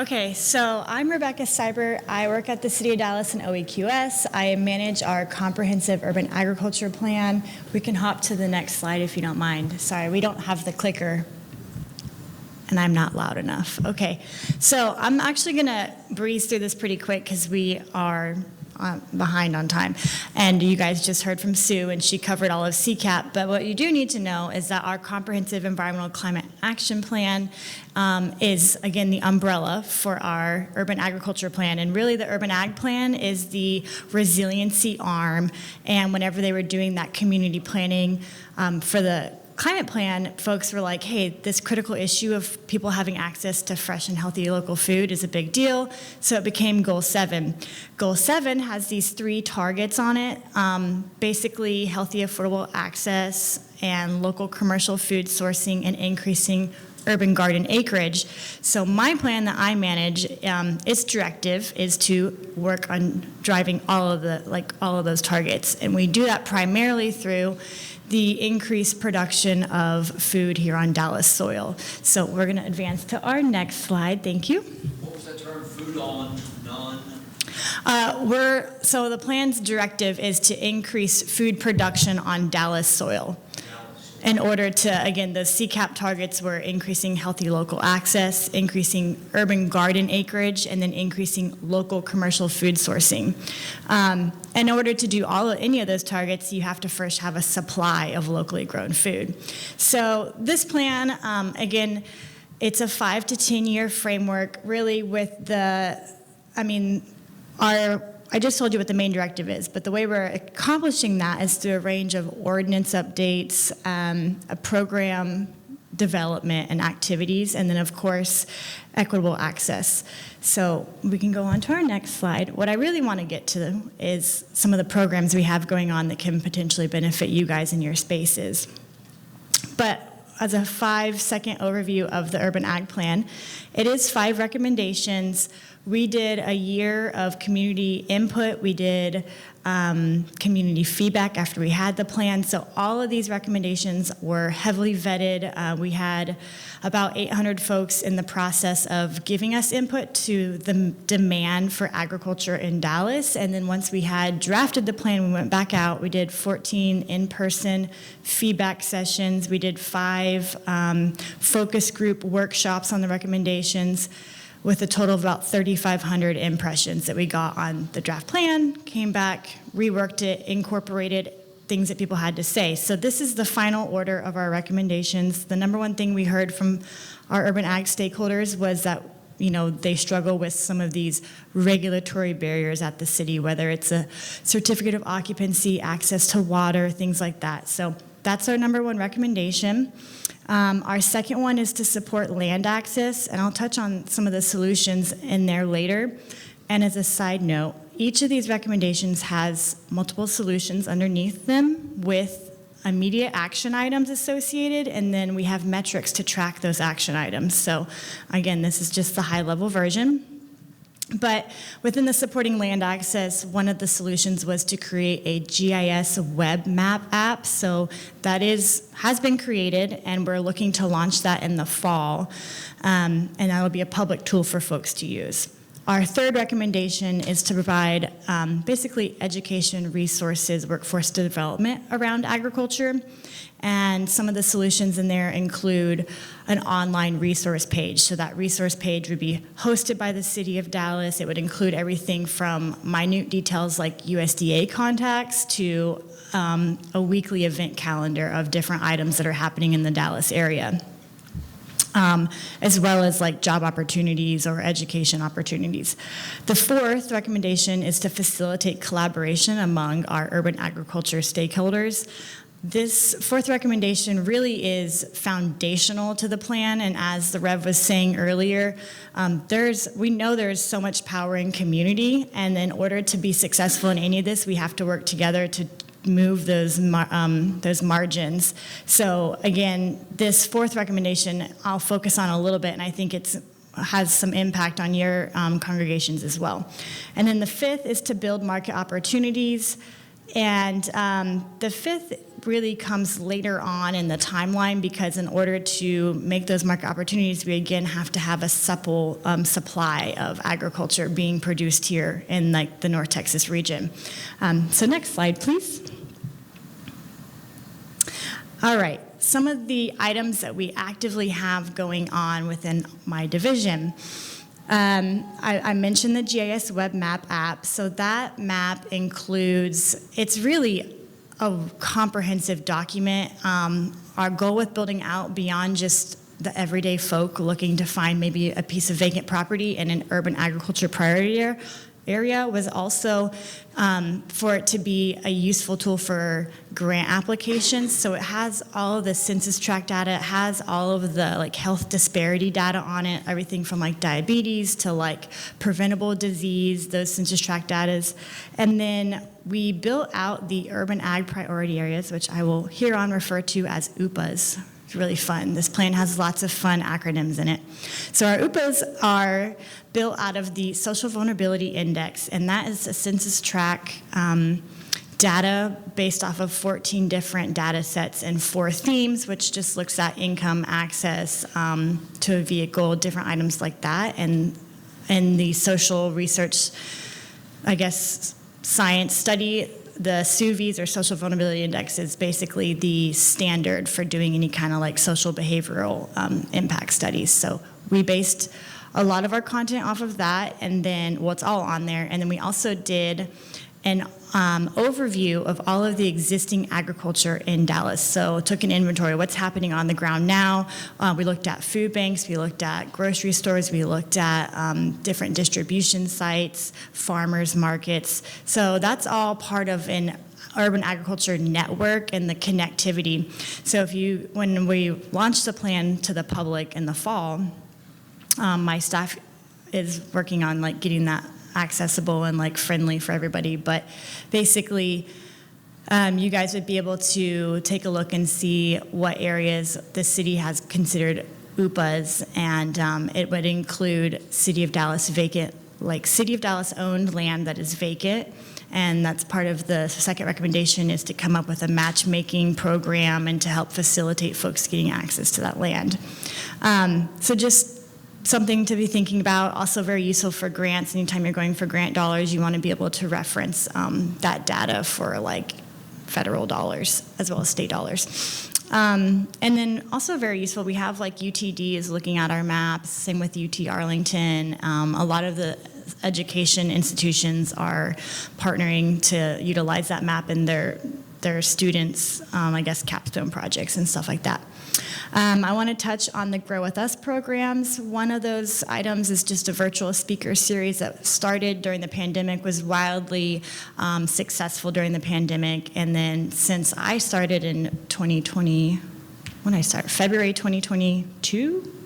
Okay, so I'm Rabekha Siebert. I work at the City of Dallas and OEQS. I manage our comprehensive urban agriculture plan. We can hop to the next slide if you don't mind. Sorry, we don't have the clicker, and I'm not loud enough. Okay, so I'm actually gonna breeze through this pretty quick because we are behind on time. And you guys just heard from Sue, and she covered all of CCAP. But what you do need to know is that our Comprehensive Environmental Climate Action Plan is, again, the umbrella for our Urban Agriculture Plan. And really, the Urban Ag Plan is the resiliency arm. And whenever they were doing that community planning for the climate plan, folks were like, hey, this critical issue of people having access to fresh and healthy local food is a big deal. So it became Goal 7. Goal 7 has these 3 targets on it, basically healthy, affordable access and local commercial food sourcing and increasing urban garden acreage. So my plan that I manage, its directive is to work on driving all of those targets. And we do that primarily through the increased production of food here on Dallas soil. So we're going to advance to our next slide. Thank you. What was that term, food on none? So the plan's directive is to increase food production on Dallas soil. In order to, again, the CCAP targets were increasing healthy local access, increasing urban garden acreage, and then increasing local commercial food sourcing. In order to do any of those targets, you have to first have a supply of locally grown food. So this plan, again, it's a 5 to 10 year framework, really with I just told you what the main directive is, but the way we're accomplishing that is through a range of ordinance updates, a program development and activities, and then of course, equitable access. So we can go on to our next slide. What I really want to get to is some of the programs we have going on that can potentially benefit you guys in your spaces. But as a 5-second overview of the Urban Ag Plan, it is 5 recommendations. We did a year of community input. We did community feedback after we had the plan. So all of these recommendations were heavily vetted. We had about 800 folks in the process of giving us input to the demand for agriculture in Dallas. And then once we had drafted the plan, we went back out. We did 14 in-person feedback sessions. We did 5 focus group workshops on the recommendations, with a total of about 3,500 impressions that we got on the draft plan, came back, reworked it, incorporated things that people had to say. So this is the final order of our recommendations. The number one thing we heard from our urban ag stakeholders was that they struggle with some of these regulatory barriers at the city, whether it's a certificate of occupancy, access to water, things like that. So that's our number one recommendation. Our second one is to support land access, and I'll touch on some of the solutions in there later. And as a side note, each of these recommendations has multiple solutions underneath them with immediate action items associated, and then we have metrics to track those action items. So again, this is just the high-level version. But within the supporting land access, one of the solutions was to create a GIS web map app. So that has been created, and we're looking to launch that in the fall. And that will be a public tool for folks to use. Our third recommendation is to provide basically education, resources, workforce development around agriculture. And some of the solutions in there include an online resource page. So that resource page would be hosted by the City of Dallas. It would include everything from minute details like USDA contacts to a weekly event calendar of different items that are happening in the Dallas area. As well as like job opportunities or education opportunities. The fourth recommendation is to facilitate collaboration among our urban agriculture stakeholders. This fourth recommendation really is foundational to the plan, and as the Rev was saying earlier, we know there's so much power in community, and in order to be successful in any of this, we have to work together to move those margins. So again, this fourth recommendation I'll focus on a little bit, and I think has some impact on your congregations as well. And then the fifth is to build market opportunities. And the fifth really comes later on in the timeline because in order to make those market opportunities, we again have to have a supple supply of agriculture being produced here in like the North Texas region. So next slide, please. All right, some of the items that we actively have going on within my division. I mentioned the GIS Web Map app. So that map includes, it's really a comprehensive document. Our goal with building out beyond just the everyday folk looking to find maybe a piece of vacant property in an urban agriculture priority area was also for it to be a useful tool for grant applications. So it has all of the census tract data, it has all of the like health disparity data on it, everything from like diabetes to like preventable disease, those census tract data. And then we built out the urban ag priority areas, which I will here on refer to as UPAs. It's really fun. This plan has lots of fun acronyms in it. So our UPAs are built out of the Social Vulnerability Index, and that is a census tract data based off of 14 different data sets and 4 themes, which just looks at income, access to a vehicle, different items like that. And the social research, I guess, science study, the SUVs or Social Vulnerability Index is basically the standard for doing any kind of like social behavioral impact studies. So we based a lot of our content off of that, and then, well, it's all on there. And then we also did an overview of all of the existing agriculture in Dallas. So took an inventory, what's happening on the ground now. We looked at food banks, we looked at grocery stores, we looked at different distribution sites, farmers markets. So that's all part of an urban agriculture network and the connectivity. So when we launched the plan to the public in the fall, my staff is working on like getting that accessible and like friendly for everybody, but basically you guys would be able to take a look and see what areas the city has considered UPAs, and it would include City of Dallas vacant, like City of Dallas owned land that is vacant, and that's part of the second recommendation is to come up with a matchmaking program and to help facilitate folks getting access to that land. So just something to be thinking about, also very useful for grants. Anytime you're going for grant dollars, you want to be able to reference that data for like federal dollars as well as state dollars. And then also very useful, we have like UTD is looking at our maps, same with UT Arlington. A lot of the education institutions are partnering to utilize that map in their students, I guess, capstone projects and stuff like that. I want to touch on the Grow With Us programs. One of those items is just a virtual speaker series that started during the pandemic, was wildly successful during the pandemic. And then since I started in 2020, when I started, February 2022?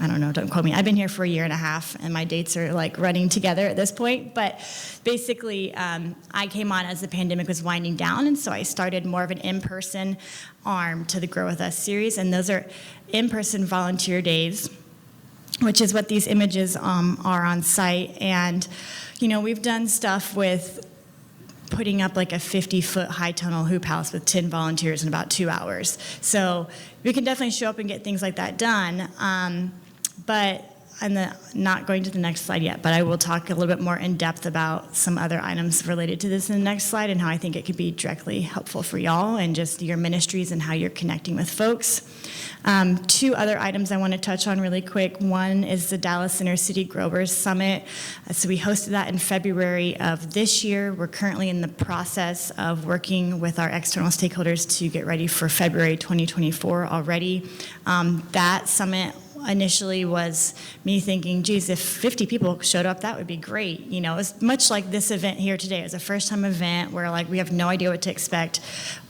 I don't know, don't quote me. I've been here for 1.5 years, and my dates are like running together at this point. But basically, I came on as the pandemic was winding down, and so I started more of an in-person arm to the Grow With Us series, and those are in-person volunteer days, which is what these images are on site. And, you know, we've done stuff with putting up like a 50-foot high tunnel hoop house with 10 volunteers in about 2 hours. So we can definitely show up and get things like that done. But I'm not going to the next slide yet, but I will talk a little bit more in depth about some other items related to this in the next slide and how I think it could be directly helpful for y'all and just your ministries and how you're connecting with folks. 2 other items I want to touch on really quick. One is the Dallas Inner City Growers Summit. So we hosted that in February of this year. We're currently in the process of working with our external stakeholders to get ready for February 2024 already. That summit initially was me thinking, geez, if 50 people showed up, that would be great. You know, it's much like this event here today. It was a first-time event where like we have no idea what to expect.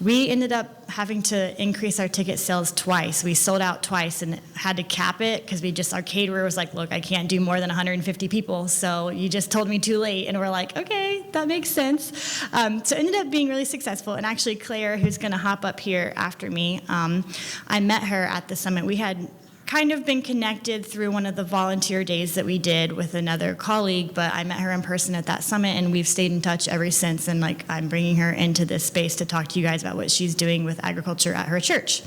We ended up having to increase our ticket sales twice. We sold out twice and had to cap it because our caterer was like, look, I can't do more than 150 people, so you just told me too late. And we're like, okay, that makes sense. So it ended up being really successful. And actually Claire, who's gonna hop up here after me, I met her at the summit. We had kind of been connected through one of the volunteer days that we did with another colleague, but I met her in person at that summit, and we've stayed in touch ever since, and like I'm bringing her into this space to talk to you guys about what she's doing with agriculture at her church.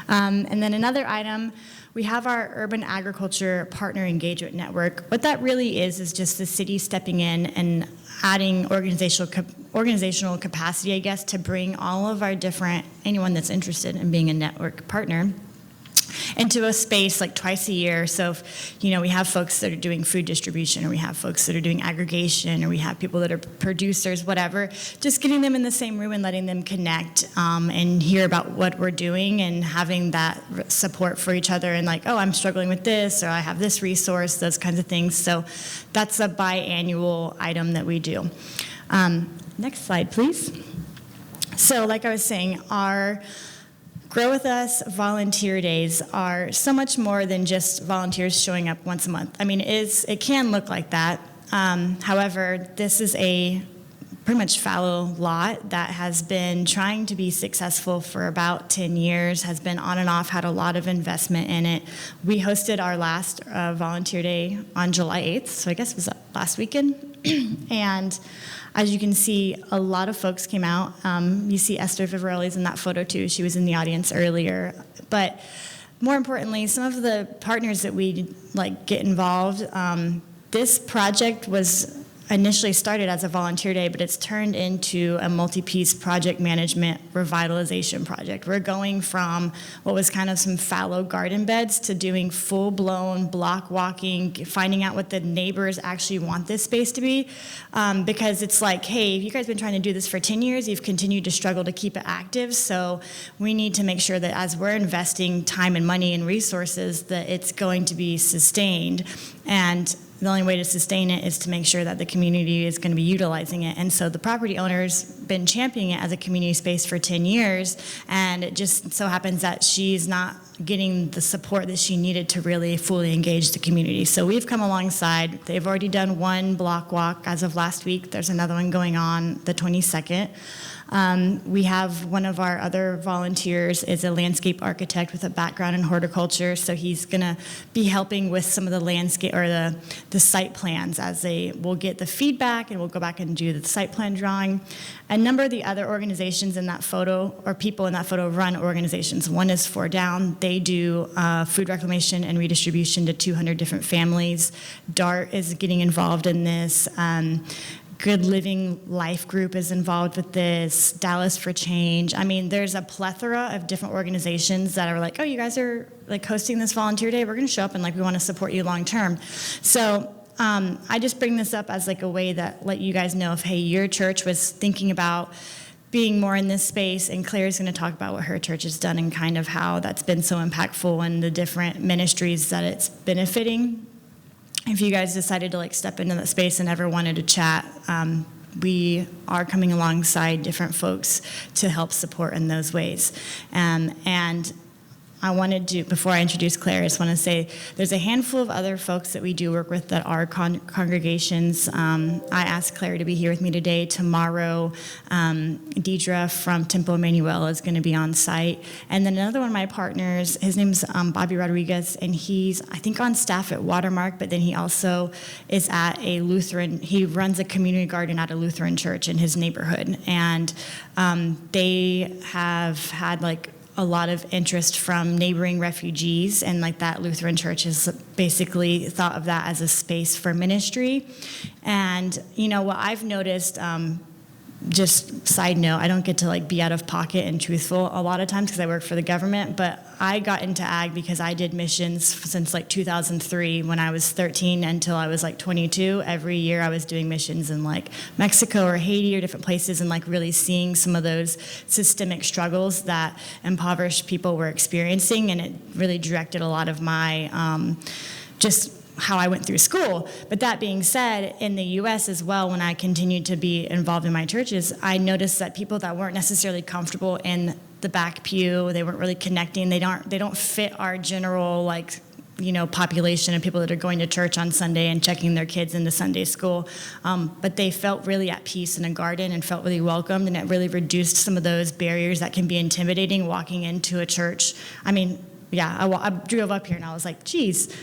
And then another item, we have our Urban Agriculture Partner Engagement Network. What that really is just the city stepping in and adding organizational capacity, I guess, to bring all of our anyone that's interested in being a network partner into a space like twice a year. So, we have folks that are doing food distribution, or we have folks that are doing aggregation, or we have people that are producers, whatever, just getting them in the same room and letting them connect and hear about what we're doing and having that support for each other and like, oh, I'm struggling with this, or I have this resource, those kinds of things. So that's a biannual item that we do. Next slide, please. So like I was saying, our Grow With Us volunteer days are so much more than just volunteers showing up once a month. I mean, it can look like that. However, this is a pretty much fallow lot that has been trying to be successful for about 10 years, has been on and off, had a lot of investment in it. We hosted our last volunteer day on July 8th, so I guess it was last weekend. And as you can see, a lot of folks came out. You see Esther Vivarelli's in that photo too. She was in the audience earlier. But more importantly, some of the partners that we get involved, this project was initially started as a volunteer day, but it's turned into a multi-piece project management revitalization project. We're going from what was kind of some fallow garden beds to doing full-blown block walking, finding out what the neighbors actually want this space to be, because it's like, hey, you guys have been trying to do this for 10 years, you've continued to struggle to keep it active, so we need to make sure that as we're investing time and money and resources, that it's going to be sustained. And the only way to sustain it is to make sure that the community is going to be utilizing it. And so the property owner's been championing it as a community space for 10 years, and it just so happens that she's not getting the support that she needed to really fully engage the community. So we've come alongside. They've already done one block walk as of last week. There's another one going on the 22nd. We have one of our other volunteers is a landscape architect with a background in horticulture, so he's going to be helping with some of the landscape or the site plans as we'll get the feedback and we'll go back and do the site plan drawing. A number of the other organizations in that photo, or people in that photo, run organizations. One is Four Down. They do food reclamation and redistribution to 200 different families. DART is getting involved in this. Good Living Life Group is involved with this, Dallas for Change. I mean, there's a plethora of different organizations that are like, oh, you guys are hosting this volunteer day, we're gonna show up and we wanna support you long term. So I just bring this up as a way that let you guys know if, hey, your church was thinking about being more in this space, and Claire's gonna talk about what her church has done and kind of how that's been so impactful and the different ministries that it's benefiting. If you guys decided to step into that space and ever wanted to chat, we are coming alongside different folks to help support in those ways. And I wanted to, before I introduce Claire, I just want to say there's a handful of other folks that we do work with that are congregations. I asked Claire to be here with me today. Tomorrow, Deidre from Tempo Emmanuel is going to be on site. And then another one of my partners, his name's Bobby Rodriguez, and he's, I think, on staff at Watermark, but then he also is at a Lutheran, he runs a community garden at a Lutheran church in his neighborhood. And they have had a lot of interest from neighboring refugees, and that Lutheran church has basically thought of that as a space for ministry. And what I've noticed, just side note, I don't get to be out of pocket and truthful a lot of times because I work for the government, but I got into ag because I did missions since 2003 when I was 13 until I was 22. Every year I was doing missions in Mexico or Haiti or different places, and really seeing some of those systemic struggles that impoverished people were experiencing, and it really directed a lot of my just how I went through school. But that being said, in the U.S. as well, when I continued to be involved in my churches, I noticed that people that weren't necessarily comfortable in the back pew, they weren't really connecting, they don't fit our general population of people that are going to church on Sunday and checking their kids into Sunday school, but they felt really at peace in a garden and felt really welcomed, and it really reduced some of those barriers that can be intimidating walking into a church. I mean, I drove up here and I was like, geez,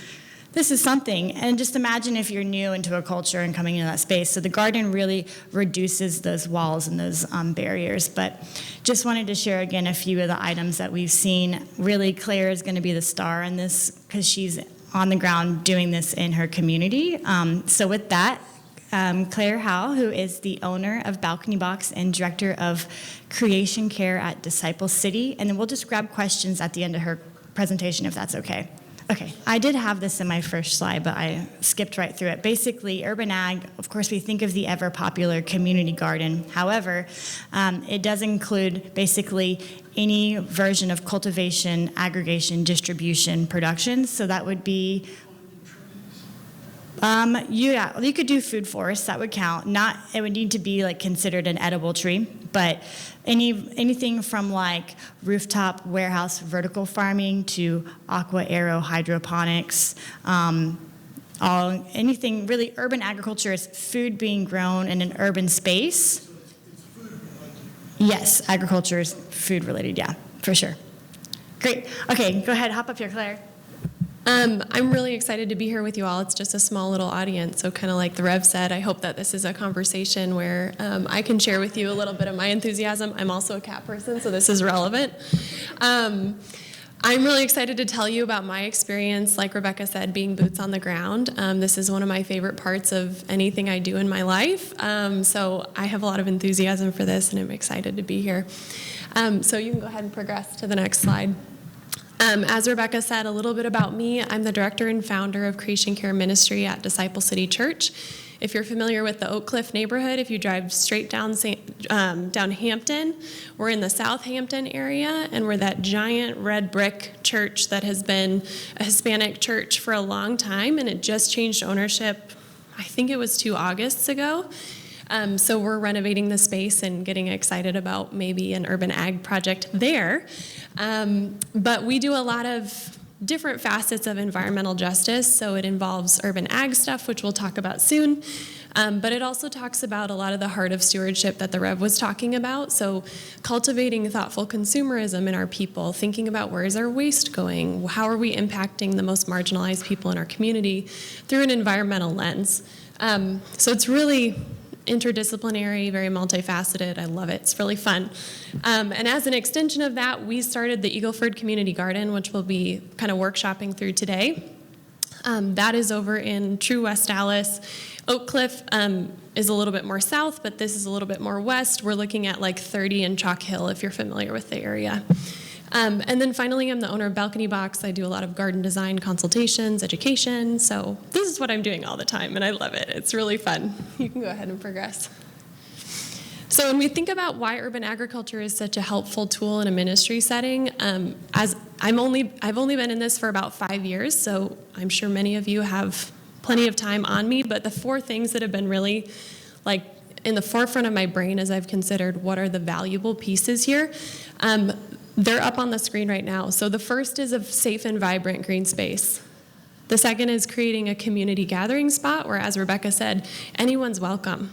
this is something. And just imagine if you're new into a culture and coming into that space. So the garden really reduces those walls and those barriers. But just wanted to share again a few of the items that we've seen. Really, Claire is going to be the star in this because she's on the ground doing this in her community. So with that, Claire Howell, who is the owner of Balcony Box and director of creation care at Disciple City. And then we'll just grab questions at the end of her presentation if that's okay. Okay, I did have this in my first slide, but I skipped right through it. Basically, urban ag, of course, we think of the ever popular community garden. However, it does include basically any version of cultivation, aggregation, distribution, production. So that would be you could do food forests, that would count. It would need to be like considered an edible tree, but anything from like rooftop warehouse vertical farming to aqua aero hydroponics, anything really urban agriculture is food being grown in an urban space. Yes, agriculture is food related, yeah, for sure. Great. Okay, go ahead, hop up here, Claire. I'm really excited to be here with you all. It's just a small little audience, so kind of like the Rev said, I hope that this is a conversation where I can share with you a little bit of my enthusiasm. I'm also a cat person, so this is relevant. I'm really excited to tell you about my experience, like Rebecca said, being boots on the ground. This is one of my favorite parts of anything I do in my life, so I have a lot of enthusiasm for this, and I'm excited to be here. So you can go ahead and progress to the next slide. As Rebecca said, a little bit about me. I'm the director and founder of Creation Care Ministry at Disciple City Church. If you're familiar with the Oak Cliff neighborhood, if you drive straight down Hampton, we're in the Southampton area, and we're that giant red brick church that has been a Hispanic church for a long time, and it just changed ownership, I think it was 2 Augusts ago. So we're renovating the space and getting excited about maybe an urban ag project there. But we do a lot of different facets of environmental justice. So it involves urban ag stuff, which we'll talk about soon. But it also talks about a lot of the heart of stewardship that the Rev was talking about. So cultivating thoughtful consumerism in our people, thinking about where is our waste going? How are we impacting the most marginalized people in our community through an environmental lens? So it's really interdisciplinary, very multifaceted. I love it. It's really fun. And as an extension of that, we started the Eagleford Community Garden, which we'll be kind of workshopping through today. That is over in true West Dallas. Oak Cliff is a little bit more south, but this is a little bit more west. We're looking at like 30 and Chalk Hill, if you're familiar with the area. And then finally, I'm the owner of Balcony Box. I do a lot of garden design consultations, education. So this is what I'm doing all the time, and I love it. It's really fun. You can go ahead and progress. So when we think about why urban agriculture is such a helpful tool in a ministry setting, as I've only been in this for about 5 years, so I'm sure many of you have plenty of time on me, but the 4 things that have been really like in the forefront of my brain as I've considered what are the valuable pieces here, they're up on the screen right now. So the first is a safe and vibrant green space. The second is creating a community gathering spot where, as Rebecca said, anyone's welcome.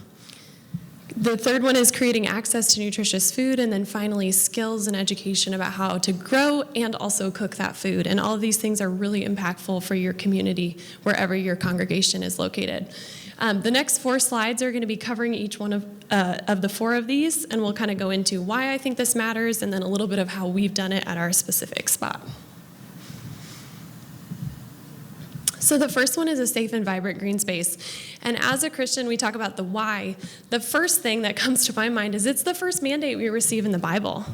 The third one is creating access to nutritious food, and then finally skills and education about how to grow and also cook that food. And all of these things are really impactful for your community wherever your congregation is located. The next 4 slides are going to be covering each one of the 4 of these, and we'll kind of go into why I think this matters and then a little bit of how we've done it at our specific spot. So the first one is a safe and vibrant green space. And as a Christian, we talk about the why. The first thing that comes to my mind is it's the first mandate we receive in the Bible.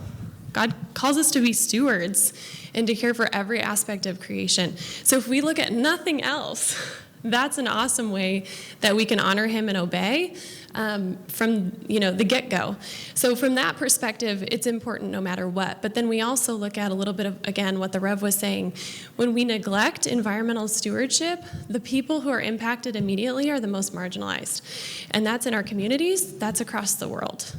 God calls us to be stewards and to care for every aspect of creation. So if we look at nothing else, that's an awesome way that we can honor him and obey from the get-go. So from that perspective, it's important no matter what. But then we also look at a little bit of, again, what the Rev was saying. When we neglect environmental stewardship, the people who are impacted immediately are the most marginalized. And that's in our communities, that's across the world.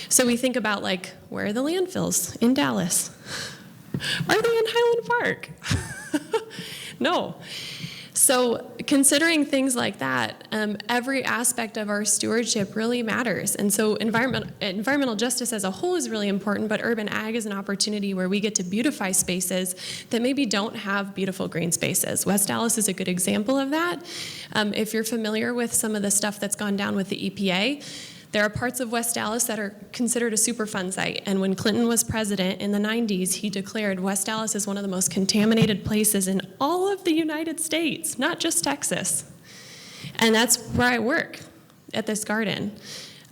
So we think about, like, where are the landfills in Dallas? Are they in Highland Park? No. So considering things like that, every aspect of our stewardship really matters. And so environmental justice as a whole is really important, but urban ag is an opportunity where we get to beautify spaces that maybe don't have beautiful green spaces. West Dallas is a good example of that. If you're familiar with some of the stuff that's gone down with the EPA, there are parts of West Dallas that are considered a Superfund site, and when Clinton was president in the 90s, he declared West Dallas is one of the most contaminated places in all of the United States, not just Texas. And that's where I work, at this garden.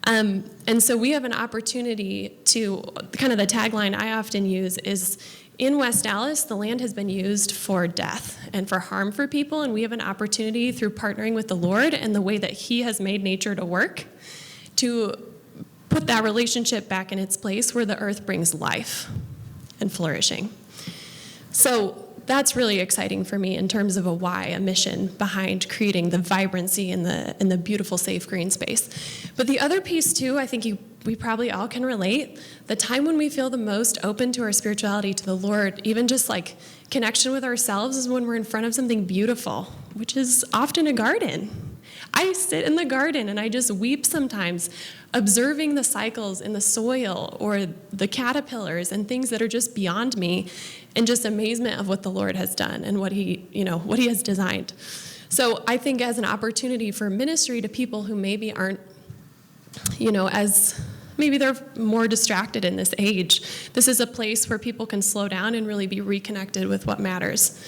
And so we have an opportunity to, kind of the tagline I often use is, in West Dallas, the land has been used for death and for harm for people, and we have an opportunity through partnering with the Lord and the way that He has made nature to work, to put that relationship back in its place where the earth brings life and flourishing. So that's really exciting for me in terms of a why, a mission behind creating the vibrancy and the beautiful, safe green space. But the other piece too, I think we probably all can relate, the time when we feel the most open to our spirituality, to the Lord, even just like connection with ourselves, is when we're in front of something beautiful, which is often a garden. I sit in the garden and I just weep sometimes, observing the cycles in the soil or the caterpillars and things that are just beyond me, and just amazement of what the Lord has done and what He has designed. So I think as an opportunity for ministry to people who maybe aren't, maybe they're more distracted in this age, this is a place where people can slow down and really be reconnected with what matters.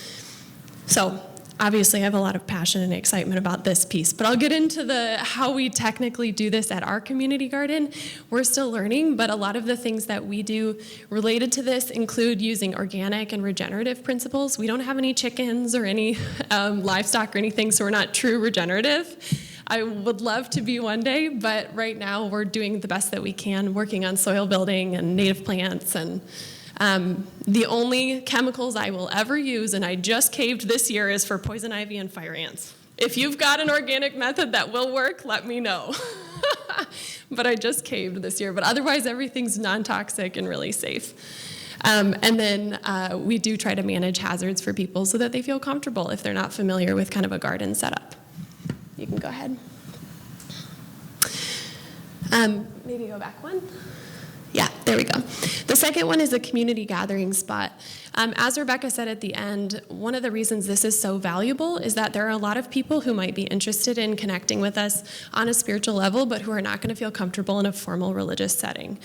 So obviously, I have a lot of passion and excitement about this piece, but I'll get into how we technically do this at our community garden. We're still learning, but a lot of the things that we do related to this include using organic and regenerative principles. We don't have any chickens or any livestock or anything, so we're not true regenerative. I would love to be one day, but right now we're doing the best that we can, working on soil building and native plants, and the only chemicals I will ever use, and I just caved this year, is for poison ivy and fire ants. If you've got an organic method that will work, let me know. But I just caved this year. But otherwise, everything's non-toxic and really safe. And then we do try to manage hazards for people so that they feel comfortable if they're not familiar with kind of a garden setup. You can go ahead. Maybe go back one. Yeah, there we go. The second one is a community gathering spot. As Rebekah said at the end, one of the reasons this is so valuable is that there are a lot of people who might be interested in connecting with us on a spiritual level, but who are not going to feel comfortable in a formal religious setting.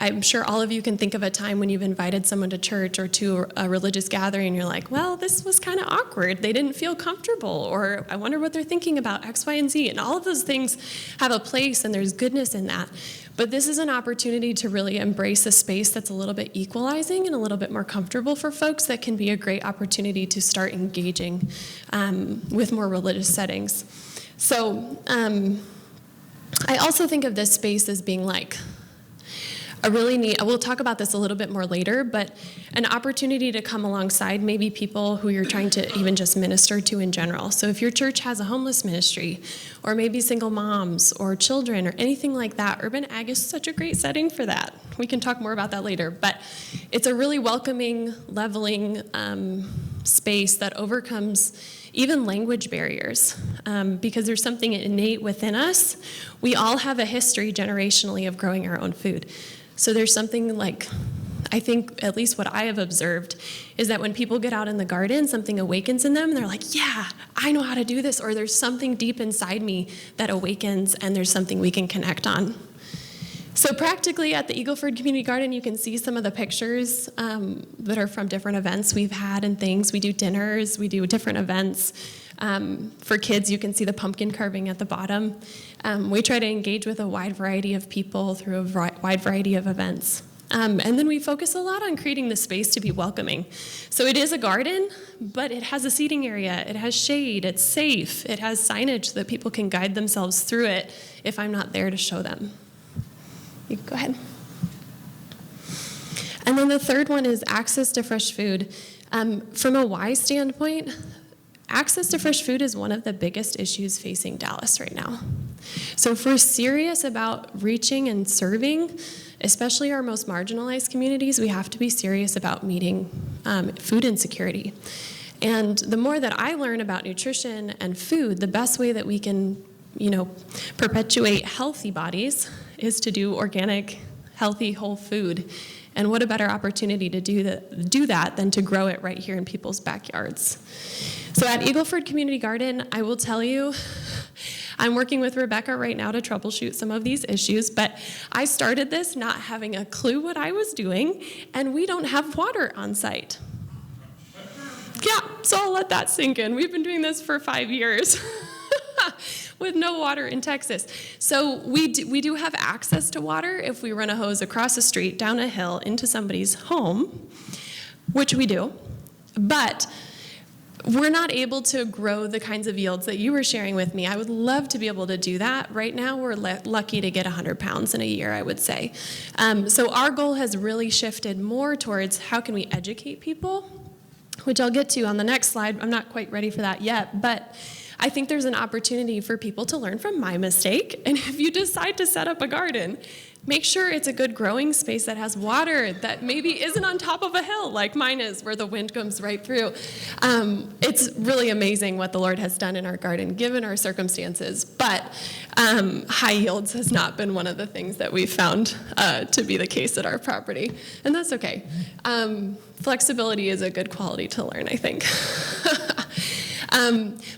I'm sure all of you can think of a time when you've invited someone to church or to a religious gathering, and you're like, well, this was kind of awkward. They didn't feel comfortable, or I wonder what they're thinking about X, Y, and Z. And all of those things have a place, and there's goodness in that. But this is an opportunity to really embrace a space that's a little bit equalizing and a little bit more comfortable for folks. That can be a great opportunity to start engaging with more religious settings. So I also think of this space as being like a really neat, we'll talk about this a little bit more later, but an opportunity to come alongside maybe people who you're trying to even just minister to in general. So if your church has a homeless ministry, or maybe single moms or children or anything like that, Urban Ag is such a great setting for that. We can talk more about that later, but it's a really welcoming, leveling space that overcomes even language barriers, because there's something innate within us. We all have a history generationally of growing our own food. So there's something like, I think at least what I have observed is that when people get out in the garden, something awakens in them and they're like, yeah, I know how to do this, or there's something deep inside me that awakens and there's something we can connect on. So practically at the Eagleford Community Garden, you can see some of the pictures that are from different events we've had and things. We do dinners, we do different events. For kids, you can see the pumpkin carving at the bottom. We try to engage with a wide variety of people through a wide variety of events. And then we focus a lot on creating the space to be welcoming. So it is a garden, but it has a seating area, it has shade, it's safe, it has signage so that people can guide themselves through it if I'm not there to show them. You can go ahead. And then the third one is access to fresh food. From a why standpoint, access to fresh food is one of the biggest issues facing Dallas right now. So if we're serious about reaching and serving, especially our most marginalized communities, we have to be serious about meeting food insecurity. And the more that I learn about nutrition and food, the best way that we can, perpetuate healthy bodies is to do organic, healthy, whole food. And what a better opportunity to do that than to grow it right here in people's backyards. So at Eagleford Community Garden, I will tell you, I'm working with Rabekha right now to troubleshoot some of these issues, but I started this not having a clue what I was doing, and we don't have water on site. Yeah, so I'll let that sink in. We've been doing this for 5 years. With no water in Texas. So we do have access to water if we run a hose across the street, down a hill, into somebody's home, which we do. But we're not able to grow the kinds of yields that you were sharing with me. I would love to be able to do that. Right now, we're lucky to get 100 pounds in a year, I would say. So our goal has really shifted more towards how can we educate people, which I'll get to on the next slide. I'm not quite ready for that yet, but I think there's an opportunity for people to learn from my mistake. And if you decide to set up a garden, make sure it's a good growing space that has water, that maybe isn't on top of a hill like mine is, where the wind comes right through. It's really amazing what the Lord has done in our garden, given our circumstances. But high yields has not been one of the things that we've found to be the case at our property. And that's okay. Flexibility is a good quality to learn, I think.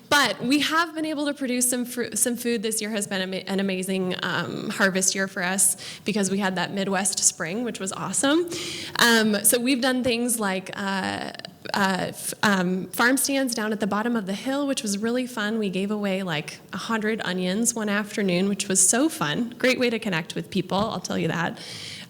But we have been able to produce some food. This year has been an amazing harvest year for us because we had that Midwest spring, which was awesome. So we've done things like farm stands down at the bottom of the hill, which was really fun. We gave away like 100 onions one afternoon, which was so fun. Great way to connect with people, I'll tell you that.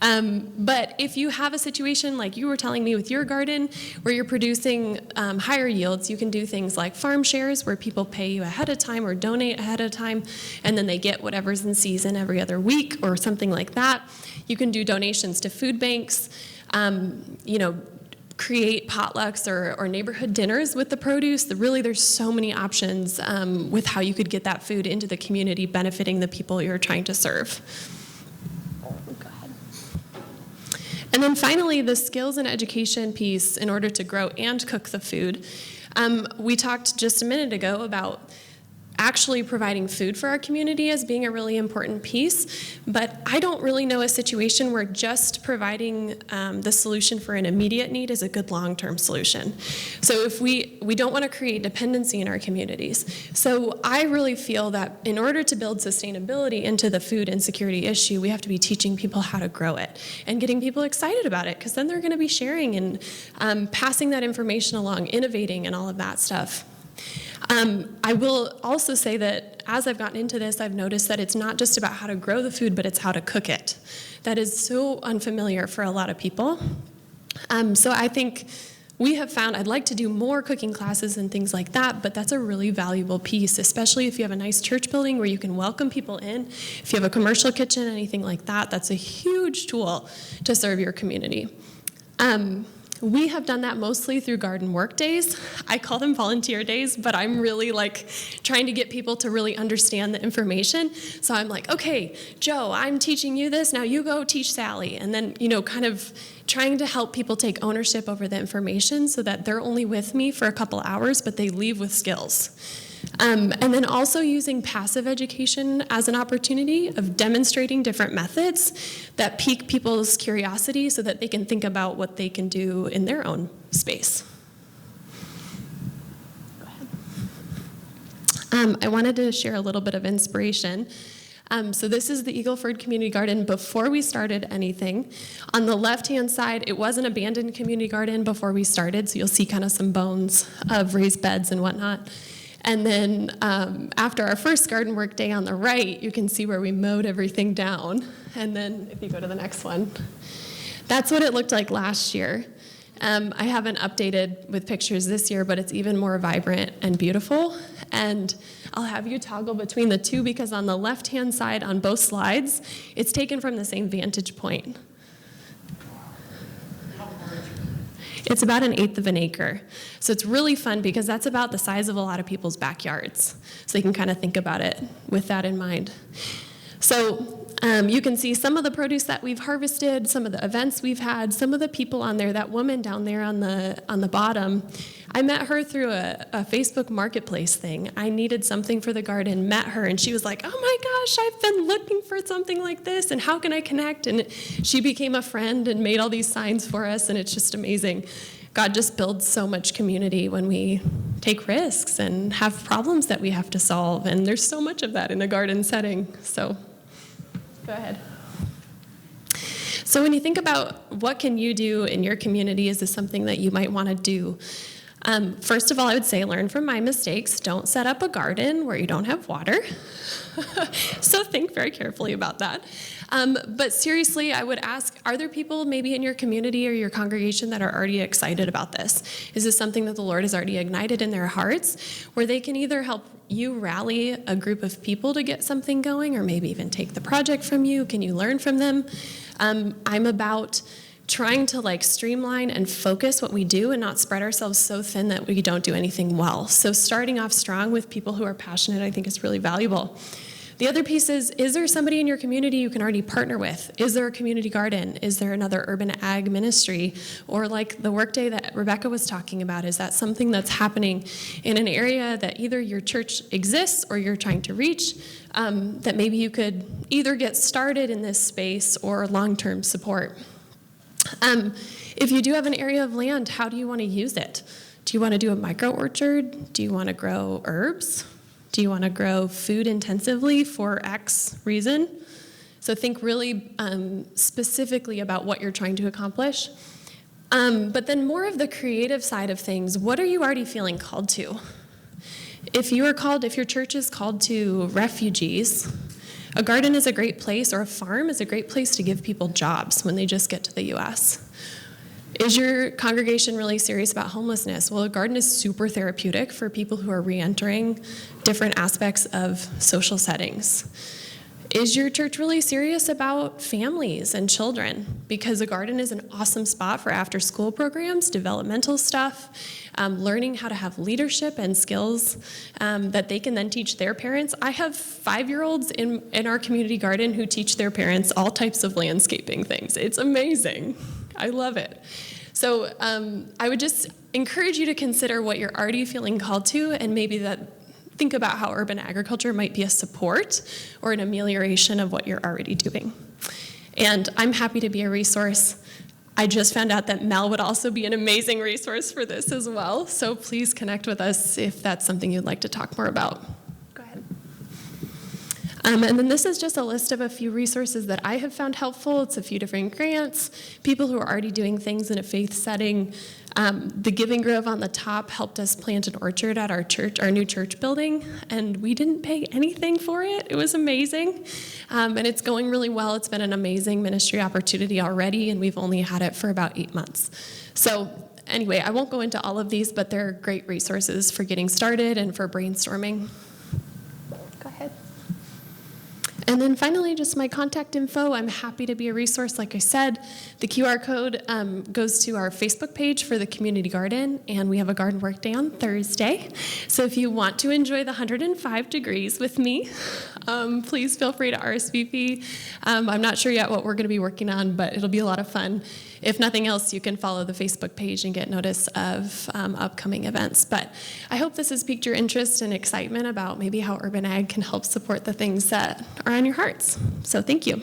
But if you have a situation like you were telling me with your garden where you're producing higher yields, you can do things like farm shares where people pay you ahead of time or donate ahead of time, and then they get whatever's in season every other week or something like that. You can do donations to food banks, create potlucks or neighborhood dinners with the produce. There's so many options with how you could get that food into the community, benefiting the people you're trying to serve. And then finally, the skills and education piece in order to grow and cook the food. We talked just a minute ago about actually providing food for our community as being a really important piece, but I don't really know a situation where just providing the solution for an immediate need is a good long-term solution. So if we don't want to create dependency in our communities. So I really feel that in order to build sustainability into the food insecurity issue, we have to be teaching people how to grow it and getting people excited about it, because then they're going to be sharing and passing that information along, innovating and all of that stuff. I will also say that as I've gotten into this, I've noticed that it's not just about how to grow the food, but it's how to cook it. That is so unfamiliar for a lot of people. So I think we have found I'd like to do more cooking classes and things like that, but that's a really valuable piece, especially if you have a nice church building where you can welcome people in. If you have a commercial kitchen, anything like that, that's a huge tool to serve your community. We have done that mostly through garden work days. I call them volunteer days, but I'm really trying to get people to really understand the information. So I'm like, okay, Joe, I'm teaching you this, now you go teach Sally. And then, kind of trying to help people take ownership over the information so that they're only with me for a couple hours, but they leave with skills. And then also using passive education as an opportunity of demonstrating different methods that pique people's curiosity so that they can think about what they can do in their own space. Go ahead. I wanted to share a little bit of inspiration. So this is the Eagleford Community Garden before we started anything. On the left-hand side, it was an abandoned community garden before we started, so you'll see kind of some bones of raised beds and whatnot. And then after our first garden work day on the right, you can see where we mowed everything down. And then if you go to the next one, that's what it looked like last year. I haven't updated with pictures this year, but it's even more vibrant and beautiful. And I'll have you toggle between the two because on the left-hand side on both slides, it's taken from the same vantage point. It's about 1/8 of an acre. So it's really fun because that's about the size of a lot of people's backyards. So they can kind of think about it with that in mind. So you can see some of the produce that we've harvested, some of the events we've had, some of the people on there. That woman down there on the bottom, I met her through a Facebook marketplace thing. I needed something for the garden, met her, and she was like, oh my gosh, I've been looking for something like this, and how can I connect? And she became a friend and made all these signs for us, and it's just amazing. God just builds so much community when we take risks and have problems that we have to solve, and there's so much of that in a garden setting. So go ahead. So when you think about what can you do in your community, is this something that you might want to do? First of all, I would say learn from my mistakes. Don't set up a garden where you don't have water. So think very carefully about that. But seriously, I would ask, are there people maybe in your community or your congregation that are already excited about this? Is this something that the Lord has already ignited in their hearts, where they can either help you rally a group of people to get something going, or maybe even take the project from you? Can you learn from them? I'm about trying to streamline and focus what we do and not spread ourselves so thin that we don't do anything well. So starting off strong with people who are passionate, I think, is really valuable. The other piece is there somebody in your community you can already partner with? Is there a community garden? Is there another urban ag ministry? Or like the workday that Rabekha was talking about, is that something that's happening in an area that either your church exists or you're trying to reach, that maybe you could either get started in this space or long-term support? If you do have an area of land, how do you want to use it? Do you want to do a micro orchard? Do you want to grow herbs? Do you want to grow food intensively for X reason? So think really specifically about what you're trying to accomplish. But then more of the creative side of things, what are you already feeling called to? If your church is called to refugees, a garden is a great place, or a farm is a great place to give people jobs when they just get to the U.S. Is your congregation really serious about homelessness? Well, a garden is super therapeutic for people who are re-entering different aspects of social settings. Is your church really serious about families and children? Because a garden is an awesome spot for after-school programs, developmental stuff, learning how to have leadership and skills that they can then teach their parents. I have 5-year-olds in our community garden who teach their parents all types of landscaping things. It's amazing. I love it. So I would just encourage you to consider what you're already feeling called to, and maybe think about how urban agriculture might be a support or an amelioration of what you're already doing. And I'm happy to be a resource. I just found out that Mel would also be an amazing resource for this as well. So please connect with us if that's something you'd like to talk more about. Go ahead. And then this is just a list of a few resources that I have found helpful. It's a few different grants, people who are already doing things in a faith setting. The Giving Grove on the top helped us plant an orchard at our church, our new church building, and we didn't pay anything for it. It was amazing, and it's going really well. It's been an amazing ministry opportunity already, and we've only had it for about 8 months. So anyway, I won't go into all of these, but they're great resources for getting started and for brainstorming. Go ahead. And then finally, just my contact info. I'm happy to be a resource. Like I said, the QR code goes to our Facebook page for the community garden, and we have a garden work day on Thursday. So if you want to enjoy the 105 degrees with me, please feel free to RSVP. I'm not sure yet what we're going to be working on, but it'll be a lot of fun. If nothing else, you can follow the Facebook page and get notice of upcoming events. But I hope this has piqued your interest and excitement about maybe how urban ag can help support the things that are on your hearts. So thank you.